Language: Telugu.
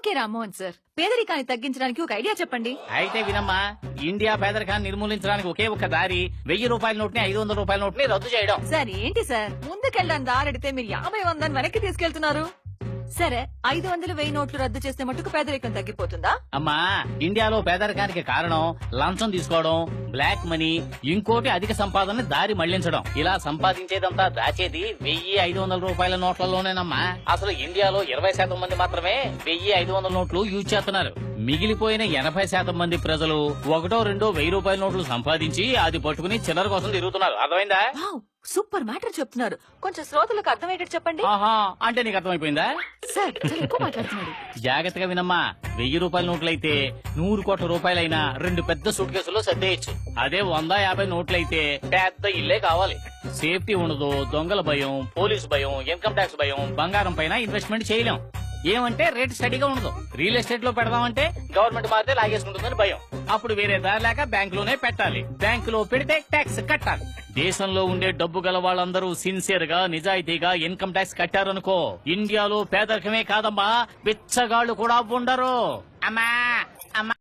ఓకే రామ్మోహన్ సార్, పేదరికాన్ని తగ్గించడానికి ఒక ఐడియా చెప్పండి. అయితే వినమ్మా, ఇండియా పేదరికాన్ని నిర్మూలించడానికి ఒకే ఒక దారి 1000 రూపాయల నోట్ని 500 రూపాయల నోట్ని రద్దు చేయడం. సార్ ఏంటి సార్, ముందుకెళ్ళడానికి దారెడితే మీరు 50 100 వెనక్కి తీసుకెళ్తున్నారు. సరే, 500 1000 నోట్లు రద్దు చేస్తే మటుకు పేదరికం తగ్గిపోతుందా? అమ్మా, ఇండియాలో పేదరికానికి కారణం లంచం తీసుకోవడం, బ్లాక్ మనీ, ఇంకోటి అధిక సంపాదన దారి మళ్లించడం. ఇలా సంపాదించేదంతా దాచేది 1500 రూపాయల నోట్లలోనేనమ్మా. అసలు ఇండియాలో 20% మంది మాత్రమే 1500 నోట్లు యూజ్ చేస్తున్నారు. మిగిలిపోయిన 80% మంది ప్రజలు 1 2 1000 రూపాయల నోట్లు సంపాదించి అది పట్టుకుని చిల్లర కోసం తిరుగుతున్నారు. అర్థమైందా? వావ్, సూపర్ మ్యాటర్ చెప్తున్నారు. కొంచెం శ్రోతలకు అర్థమయ్యేటట్టు చెప్పండి. ఆహా, అంటే నీకు అర్థమైపోయిందా? సార్ చాలా ఎక్కువ మాట్లాడుతున్నాడు. జాగ్రత్తగా వినమ్మా, 1000 రూపాయల నోట్లయితే 100 కోట్ల రూపాయలైనా 2 పెద్ద సూట్ కేసుల్లో సర్దేయచ్చు. అదే 100 50 నోట్లయితే పెద్ద ఇల్లే కావాలి. సేఫ్టీ ఉండదు, దొంగల భయం, పోలీసు భయం, ఇన్కమ్ ట్యాక్స్ భయం, బంగారం పైన ఇన్వెస్ట్మెంట్ చేయలేం. ఏమంటే రేట్ స్టడీగా ఉండదు. రియల్ ఎస్టేట్ లో పెడదామంటే గవర్నమెంట్ మారితే లాగేసుకుంటుందని భయం. అప్పుడు వేరే దారి లేక బ్యాంకులోనే పెట్టాలి. బ్యాంకులో పెడితే ట్యాక్స్ కట్టాలి. దేశంలో ఉండే డబ్బు గల వాళ్ళందరూ సిన్సియర్ గా నిజాయితీగా ఇన్కమ్ ట్యాక్స్ కట్టారనుకో, ఇండియాలో పేదరికమే కాదమ్మా, బిచ్చగాళ్లు కూడా ఉండరు. అమ్మా అమ్మా